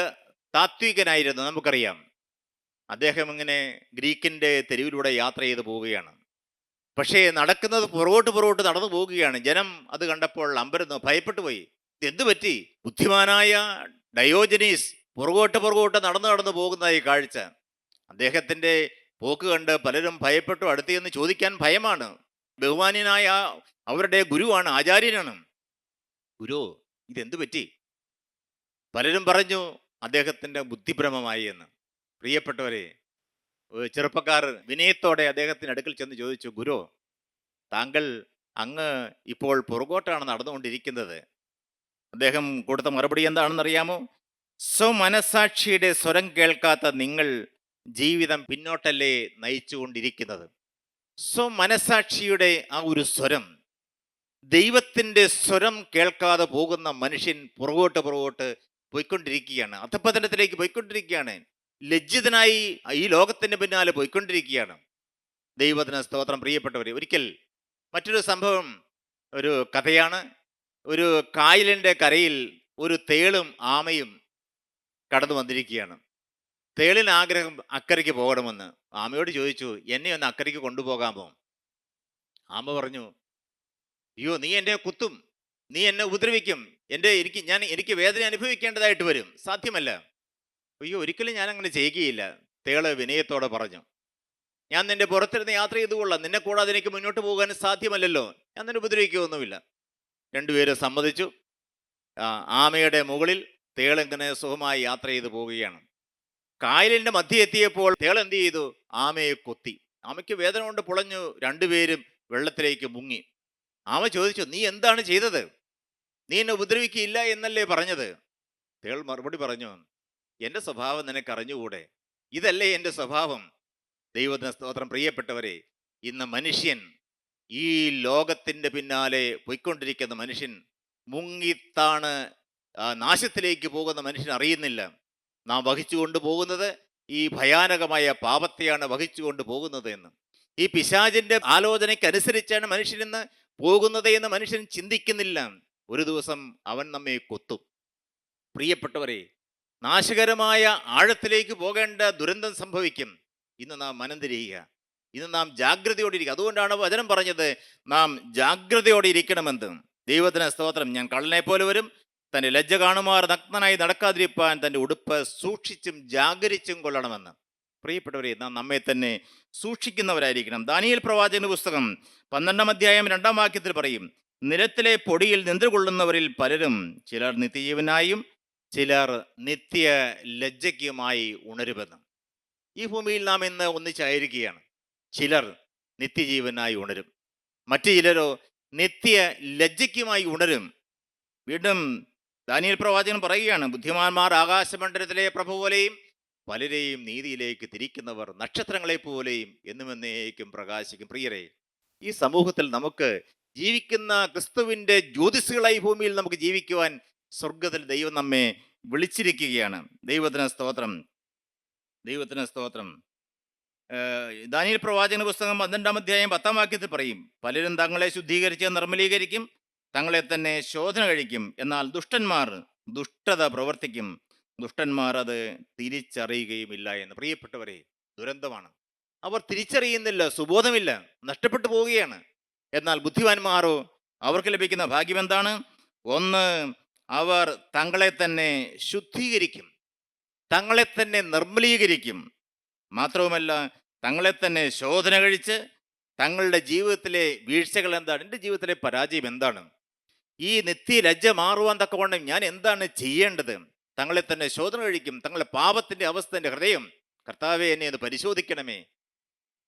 താത്വികനായിരുന്നു, നമുക്കറിയാം. അദ്ദേഹം ഇങ്ങനെ ഗ്രീക്കിൻ്റെ തെരുവിലൂടെ യാത്ര ചെയ്ത് പോവുകയാണ്. പക്ഷേ നടക്കുന്നത് പുറകോട്ട് നടന്നു പോവുകയാണ്. ജനം അത് കണ്ടപ്പോൾ അമ്പരന്ന് ഭയപ്പെട്ടു പോയി. എന്തു പറ്റി? ബുദ്ധിമാനായ ഡയോജനീസ് പുറകോട്ട് നടന്നു പോകുന്ന ഈ കാഴ്ച, അദ്ദേഹത്തിൻ്റെ പോക്ക് കണ്ട് പലരും ഭയപ്പെട്ടു. അടുത്ത് എന്ന് ചോദിക്കാൻ ഭയമാണ്. ബഹുമാന്യനായ അവരുടെ ഗുരുവാണ്, ആചാര്യനാണ്. ഗുരു, ഇതെന്തു പറ്റി? പലരും പറഞ്ഞു അദ്ദേഹത്തിൻ്റെ ബുദ്ധിഭ്രമമായി എന്ന്. പ്രിയപ്പെട്ടവരെ, ചെറുപ്പക്കാർ വിനയത്തോടെ അദ്ദേഹത്തിന് അടുക്കൽ ചെന്ന് ചോദിച്ചു, ഗുരു, താങ്കൾ അങ്ങ് ഇപ്പോൾ പുറകോട്ടാണ് നടന്നുകൊണ്ടിരിക്കുന്നത്. അദ്ദേഹം കൊടുത്ത മറുപടി എന്താണെന്നറിയാമോ? സ്വമനസാക്ഷിയുടെ സ്വരം കേൾക്കാത്ത നിങ്ങൾ ജീവിതം പിന്നോട്ടല്ലേ നയിച്ചുകൊണ്ടിരിക്കുന്നത്. സ്വമനസാക്ഷിയുടെ ആ ഒരു സ്വരം, ദൈവത്തിൻ്റെ സ്വരം കേൾക്കാതെ പോകുന്ന മനുഷ്യൻ പുറകോട്ട് പോയിക്കൊണ്ടിരിക്കുകയാണ്. അധപ്പതനത്തിലേക്ക് പോയിക്കൊണ്ടിരിക്കുകയാണ്. ലജ്ജിതനായി ഈ ലോകത്തിന് പിന്നാലെ പോയിക്കൊണ്ടിരിക്കുകയാണ്. ദൈവത്തിന് സ്തോത്രം. പ്രിയപ്പെട്ടവരെ, ഒരിക്കൽ മറ്റൊരു സംഭവം, ഒരു കഥയാണ്. ഒരു കായലിൻ്റെ കരയിൽ ഒരു തേളും ആമയും കടന്നു വന്നിരിക്കുകയാണ്. തേളിന് ആഗ്രഹം അക്കരയ്ക്ക് പോകണമെന്ന്. ആമയോട് ചോദിച്ചു, എന്നെ ഒന്ന് അക്കരയ്ക്ക് കൊണ്ടുപോകാമോ? ആമ പറഞ്ഞു, അയ്യോ, നീ എന്നെ കുത്തും, നീ എന്നെ ഉപദ്രവിക്കും, എനിക്ക് വേദന അനുഭവിക്കേണ്ടതായിട്ട് വരും, സാധ്യമല്ല. അയ്യോ, ഒരിക്കലും ഞാൻ അങ്ങനെ ചെയ്യുകയില്ല. തേള് വിനയത്തോടെ പറഞ്ഞു, ഞാൻ നിന്റെ പുറത്തിരുന്ന് യാത്ര ചെയ്തു കൊള്ളാം, നിന്നെ കൂടാതെ എനിക്ക് മുന്നോട്ട് പോകാൻ സാധ്യമല്ലല്ലോ, ഞാൻ നിന്നെ ഉപദ്രവിക്കുകയൊന്നുമില്ല. രണ്ടുപേരും സമ്മതിച്ചു. ആമയുടെ മുകളിൽ തേളിങ്ങനെ സുഖമായി യാത്ര ചെയ്തു പോവുകയാണ്. കായലിൻ്റെ മധ്യ എത്തിയപ്പോൾ തേൾ എന്ത് ചെയ്തു? ആമയെ കൊത്തി. ആമയ്ക്ക് വേദന കൊണ്ട് പുളഞ്ഞു. രണ്ടുപേരും വെള്ളത്തിലേക്ക് മുങ്ങി. ആമ ചോദിച്ചു, നീ എന്താണ് ചെയ്തത്? നീ എന്നെ ഉപദ്രവിക്കുകയില്ല എന്നല്ലേ പറഞ്ഞത്? തേൾ മറുപടി പറഞ്ഞു, എൻ്റെ സ്വഭാവം നിനക്ക് അറിഞ്ഞുകൂടെ? ഇതല്ലേ എൻ്റെ സ്വഭാവം. ദൈവത്തിന് സ്തോത്രം. പ്രിയപ്പെട്ടവരെ, ഇന്ന് മനുഷ്യൻ, ഈ ലോകത്തിൻ്റെ പിന്നാലെ പോയിക്കൊണ്ടിരിക്കുന്ന മനുഷ്യൻ, മുങ്ങിത്താണ് നാശത്തിലേക്ക് പോകുന്ന മനുഷ്യൻ അറിയുന്നില്ല. നാം വഹിച്ചുകൊണ്ട് പോകുന്നത് ഈ ഭയാനകമായ പാപത്തെയാണ് വഹിച്ചുകൊണ്ട് പോകുന്നത് എന്ന്. ഈ പിശാചിൻ്റെ ആലോചനയ്ക്കനുസരിച്ചാണ് മനുഷ്യൻ ഇന്ന് പോകുന്നത് എന്ന് മനുഷ്യൻ ചിന്തിക്കുന്നില്ല. ഒരു ദിവസം അവൻ നമ്മെ കൊത്തും. പ്രിയപ്പെട്ടവരെ, നാശകരമായ ആഴത്തിലേക്ക് പോകേണ്ട ദുരന്തം സംഭവിക്കും. ഇന്ന് നാം മനം തിരിയുക, ഇന്ന് നാം ജാഗ്രതയോടെ ഇരിക്കുക. അതുകൊണ്ടാണ് വചനം പറഞ്ഞത് നാം ജാഗ്രതയോടെ ഇരിക്കണമെന്ന്. ദൈവത്തിന് സ്തോത്രം. ഞാൻ കള്ളനെ പോലെ വരും, തൻ്റെ ലജ്ജ കാണുമാർ നഗ്നനായി നടക്കാതിരിപ്പാൻ തൻ്റെ ഉടുപ്പ് സൂക്ഷിച്ചും ജാഗരിച്ചും കൊള്ളണമെന്ന്. പ്രിയപ്പെട്ടവരെ, നാം നമ്മെ തന്നെ സൂക്ഷിക്കുന്നവരായിരിക്കണം. ദാനിയേൽ പ്രവാചകന്റെ പുസ്തകം 12-ാം അധ്യായം 2-ാം വാക്യത്തിൽ പറയും, നിലത്തിലെ പൊടിയിൽ നിദ്രകൊള്ളുന്നവരിൽ പലരും ചിലർ നിത്യജീവനായും ചിലർ നിത്യ ലജ്ജയ്ക്കുമായി ഉണരുമെന്ന്. ഈ ഭൂമിയിൽ നാം ഇന്ന് ഒന്നിച്ചായിരിക്കുകയാണ്. ചിലർ നിത്യജീവനായി ഉണരും, മറ്റു ചിലരോ നിത്യ ലജ്ജയ്ക്കുമായി ഉണരും. വീണ്ടും ദാനിയേൽ പ്രവാചകൻ പറയുകയാണ്, ബുദ്ധിമാന്മാർ ആകാശമണ്ഡലത്തിലെ പ്രഭ പോലെയും പലരെയും നീതിയിലേക്ക് തിരിക്കുന്നവർ നക്ഷത്രങ്ങളെ പോലെയും എന്നുമെന്നേക്കും പ്രകാശിക്കും. പ്രിയരെ, ഈ സമൂഹത്തിൽ നമുക്ക് ജീവിക്കുന്ന ക്രിസ്തുവിൻ്റെ ജ്യോതിസുകളായി ഭൂമിയിൽ നമുക്ക് ജീവിക്കുവാൻ സ്വർഗത്തിൽ ദൈവം നമ്മെ വിളിച്ചിരിക്കുകയാണ്. ദൈവത്തിന് സ്തോത്രം, ദൈവത്തിന് സ്തോത്രം. ദാനിയേൽ പ്രവാചകന്റെ പുസ്തകം 12-ാം അധ്യായം 10-ാം വാക്യത്തിൽ പറയും, പലരും തങ്ങളെ ശുദ്ധീകരിച്ച് നിർമ്മലീകരിക്കും, തങ്ങളെ തന്നെ ശോധന കഴിക്കും, എന്നാൽ ദുഷ്ടന്മാർ ദുഷ്ടത പ്രവർത്തിക്കും, ദുഷ്ടന്മാർ അത് തിരിച്ചറിയുകയുമില്ല എന്ന്. പ്രിയപ്പെട്ടവരെ, ദുരന്തമാണ്. അവർ തിരിച്ചറിയുന്നില്ല, സുബോധമില്ല, നഷ്ടപ്പെട്ടു പോവുകയാണ്. എന്നാൽ ബുദ്ധിമാന്മാരോ, അവർക്ക് ലഭിക്കുന്ന ഭാഗ്യം എന്താണ്? ഒന്ന്, അവർ തങ്ങളെ തന്നെ ശുദ്ധീകരിക്കും, തങ്ങളെ തന്നെ നിർമ്മലീകരിക്കും. മാത്രവുമല്ല, തങ്ങളെ തന്നെ ശോധന കഴിച്ച് തങ്ങളുടെ ജീവിതത്തിലെ വീഴ്ചകൾ എന്താണ്, എൻ്റെ ജീവിതത്തിലെ പരാജയം എന്താണ്, ഈ നിത്യ ലജ്ജ മാറുവാൻ തക്കവണ്ണം ഞാൻ എന്താണ് ചെയ്യേണ്ടത്, തങ്ങളെ തന്നെ ശോധന കഴിക്കും. തങ്ങളുടെ പാപത്തിൻ്റെ അവസ്ഥ, എൻ്റെ ഹൃദയം, കർത്താവെ എന്നെ ഒന്ന് പരിശോധിക്കണമേ,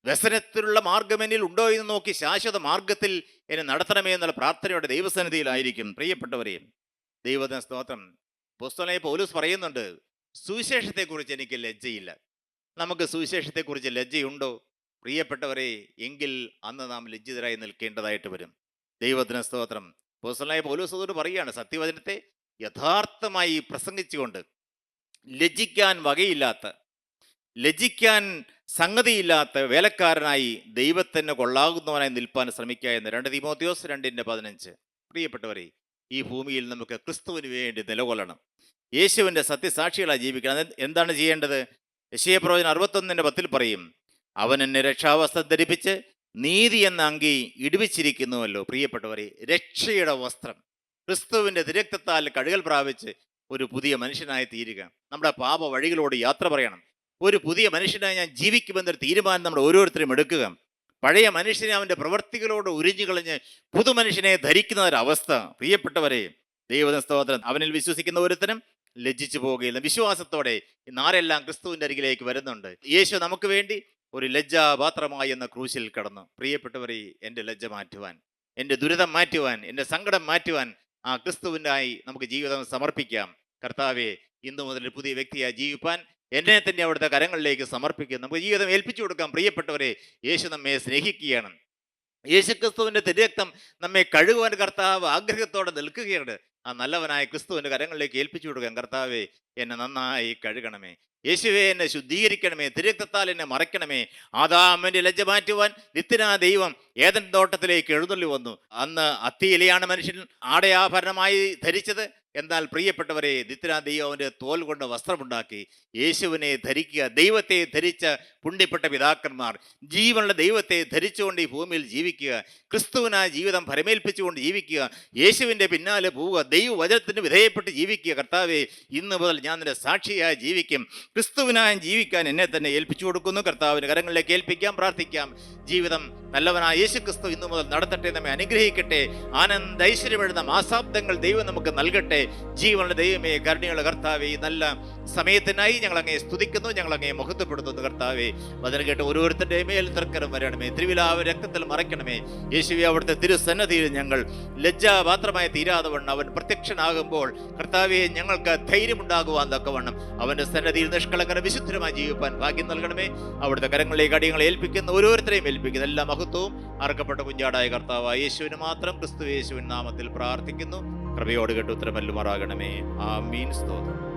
വ്യസനത്തിലുള്ള മാർഗം എന്നിൽ ഉണ്ടോ എന്ന് നോക്കി ശാശ്വത മാർഗത്തിൽ എന്നെ നടത്തണമേ എന്നുള്ള പ്രാർത്ഥനയുടെ ദൈവസന്നിധിയിലായിരിക്കും. പ്രിയപ്പെട്ടവരെ, ദൈവത്തിന് സ്തോത്രം. അപ്പോസ്തലനായ പൗലോസ് പറയുന്നുണ്ട്, സുവിശേഷത്തെക്കുറിച്ച് എനിക്ക് ലജ്ജയില്ല. നമുക്ക് സുവിശേഷത്തെക്കുറിച്ച് ലജ്ജയുണ്ടോ പ്രിയപ്പെട്ടവരെ? എങ്കിൽ അന്ന് നാം ലജ്ജിതരായി നിൽക്കേണ്ടതായിട്ട് വരും. ദൈവത്തിന് സ്തോത്രം. അപ്പോസ്തലനായ പൗലോസ് അതോട് പറയുകയാണ്, സത്യവചനത്തെ യഥാർത്ഥമായി പ്രസംഗിച്ചുകൊണ്ട് ലജ്ജിക്കാൻ വകയില്ലാത്ത, ലജ്ജിക്കാൻ സംഗതിയില്ലാത്ത വേലക്കാരനായി ദൈവത്തിന് കൊള്ളാകുന്നവനായി നിൽപ്പാൻ ശ്രമിക്കുക എന്ന് 2 തീമോഥെയോസ് 2:15. പ്രിയപ്പെട്ടവരെ, ഈ ഭൂമിയിൽ നമുക്ക് ക്രിസ്തുവിന് വേണ്ടി നിലകൊള്ളണം, യേശുവിൻ്റെ സത്യസാക്ഷികളായി ജീവിക്കണം. എന്താണ് ചെയ്യേണ്ടത്? യെശയ്യാപ്രവചനം 61:10 പറയും, അവൻ എന്നെ രക്ഷാവസ്ത്രം ധരിപ്പിച്ച് നീതി എന്ന അങ്കി ഇടിവിച്ചിരിക്കുന്നുവല്ലോ. പ്രിയപ്പെട്ടവരെ, രക്ഷയുടെ വസ്ത്രം, ക്രിസ്തുവിൻ്റെ തിരക്തത്താൽ കഴുകൽ പ്രാപിച്ച് ഒരു പുതിയ മനുഷ്യനായി തീരുക. നമ്മുടെ പാപ വഴികളോട് യാത്ര പറയണം. ഒരു പുതിയ മനുഷ്യനായി ഞാൻ ജീവിക്കുമെന്നൊരു തീരുമാനം നമ്മൾ ഓരോരുത്തരും എടുക്കുക. പഴയ മനുഷ്യനെ അവൻ്റെ പ്രവൃത്തികളോട് ഉരിഞ്ഞു കളഞ്ഞ് പുതുമനുഷ്യനെ ധരിക്കുന്ന ഒരവസ്ഥ. പ്രിയപ്പെട്ടവരെ, ദൈവസ്തോത്രം. അവനിൽ വിശ്വസിക്കുന്ന ഒരുത്തനും ലജ്ജിച്ചു പോകുകയില്ല. വിശ്വാസത്തോടെ ഇന്ന് ആരെല്ലാം ക്രിസ്തുവിൻ്റെ അരികിലേക്ക് വരുന്നുണ്ട്. യേശു നമുക്ക് വേണ്ടി ഒരു ലജ്ജാപാത്രമായി എന്ന ക്രൂശിൽ കടന്നു. പ്രിയപ്പെട്ടവരെ, എൻ്റെ ലജ്ജ മാറ്റുവാൻ, എൻ്റെ ദുരിതം മാറ്റുവാൻ, എൻ്റെ സങ്കടം മാറ്റുവാൻ ആ ക്രിസ്തുവിനായി നമുക്ക് ജീവിതം സമർപ്പിക്കാം. കർത്താവെ, ഇന്നു മുതൽ ഒരു പുതിയ വ്യക്തിയായി ജീവിപ്പാൻ എന്നെ തന്നെ അവിടുത്തെ കരങ്ങളിലേക്ക് സമർപ്പിക്കുക. നമുക്ക് ജീവിതം ഏൽപ്പിച്ചു കൊടുക്കാം. പ്രിയപ്പെട്ടവരെ, യേശു നമ്മെ സ്നേഹിക്കുകയാണ്. യേശുക്രിസ്തുവിൻ്റെ തിരക്തം നമ്മെ കഴുകുവാൻ കർത്താവ് ആഗ്രഹത്തോടെ നിൽക്കുകയാണ്. ആ നല്ലവനായ ക്രിസ്തുവിൻ്റെ കരങ്ങളിലേക്ക് ഏൽപ്പിച്ചു കൊടുക്കാം. കർത്താവെ, എന്നെ നന്നായി കഴുകണമേ, യേശുവെ എന്നെ ശുദ്ധീകരിക്കണമേ, തിരക്തത്താൽ എന്നെ മറയ്ക്കണമേ. ആദാമിന്റെ ലജ്ജ മാറ്റുവാൻ നിത്യനാ ദൈവം ഏദൻ തോട്ടത്തിലേക്ക് എഴുന്നള്ളി വന്നു. അന്ന് അത്തിയിലയാണ് മനുഷ്യൻ ആടയാഭരണമായി ധരിച്ചത്. എന്നാൽ പ്രിയപ്പെട്ടവരെ, നിത്യനാ ദൈവം അവൻ്റെ തോൽ കൊണ്ട് വസ്ത്രമുണ്ടാക്കി യേശുവിനെ ധരിക്കുക. ദൈവത്തെ ധരിച്ച പുണ്യപ്പെട്ട പിതാക്കന്മാർ ജീവനുള്ള ദൈവത്തെ ധരിച്ചുകൊണ്ട് ഈ ഭൂമിയിൽ ജീവിക്കുക, ക്രിസ്തുവിനായ ജീവിതം ഫലമേൽപ്പിച്ചുകൊണ്ട് ജീവിക്കുക, യേശുവിൻ്റെ പിന്നാലെ പോവുക, ദൈവവചനത്തിന് വിധേയപ്പെട്ട് ജീവിക്കുക. കർത്താവെ, ഇന്ന് മുതൽ ഞാൻ നിന്റെ സാക്ഷിയായി ജീവിക്കും, ക്രിസ്തുവിനായി ജീവിക്കാൻ എന്നെ തന്നെ ഏൽപ്പിച്ചു കൊടുക്കുന്നു. കർത്താവിന് കരങ്ങളിലേക്ക് ഏൽപ്പിക്കാം, പ്രാർത്ഥിക്കാം. ജീവിതം നല്ലവനായ യേശു ക്രിസ്തു ഇന്നു മുതൽ നടത്തട്ടെ, നമ്മെ അനുഗ്രഹിക്കട്ടെ. ആനന്ദ ഐശ്വര്യമെഴുന്ന മാസാബ്ദങ്ങൾ ദൈവം നമുക്ക് നൽകട്ടെ. ജീവനുള്ള ദൈവമേ, കരുണയുള്ള കർത്താവേ, ഈ നല്ല സമയത്തിനായി ഞങ്ങൾ അങ്ങേ സ്തുതിക്കുന്നു, ഞങ്ങൾ അങ്ങേ മഹത്വപ്പെടുത്തുന്നു. കർത്താവേ, വചനം കേട്ട് ഓരോരുത്തരുടെ മേൽ തർക്കരം വരണമേ, തിരുവിലാവ് രക്തത്തിൽ മറയ്ക്കണമേ. യേശുവേ, അവിടുത്തെ തിരുസന്നധിയിൽ ഞങ്ങൾ ലജ്ജാപാത്രമായി തീരാതെ വണ്ണം അവൻ പ്രത്യക്ഷനാകുമ്പോൾ കർത്താവെ, ഞങ്ങൾക്ക് ധൈര്യമുണ്ടാകുവാൻ തക്കവണ്ണം അവൻ്റെ സന്നദ്ധിയിൽ നിഷ്കളങ്കര വിശുദ്ധരമായി ജീവിപ്പാൻ ഭാഗ്യം നൽകണമേ. അവിടുത്തെ കരങ്ങളിലേക്ക് അടിയങ്ങളെ ഏൽപ്പിക്കുന്ന ഓരോരുത്തരെയും ഏൽപ്പിക്കുന്ന എല്ലാ മഹത്വവും അർക്കപ്പെട്ട കുഞ്ഞാടായ കർത്താവായ യേശുവിന് മാത്രം, ക്രിസ്തു യേശുവിൻ നാമത്തിൽ പ്രാർത്ഥിക്കുന്നു. കൃപയോട് കേട്ട് ഉത്തരമല്ലുമാറാകണമേ. ആമീൻ. സ്തോത്രം.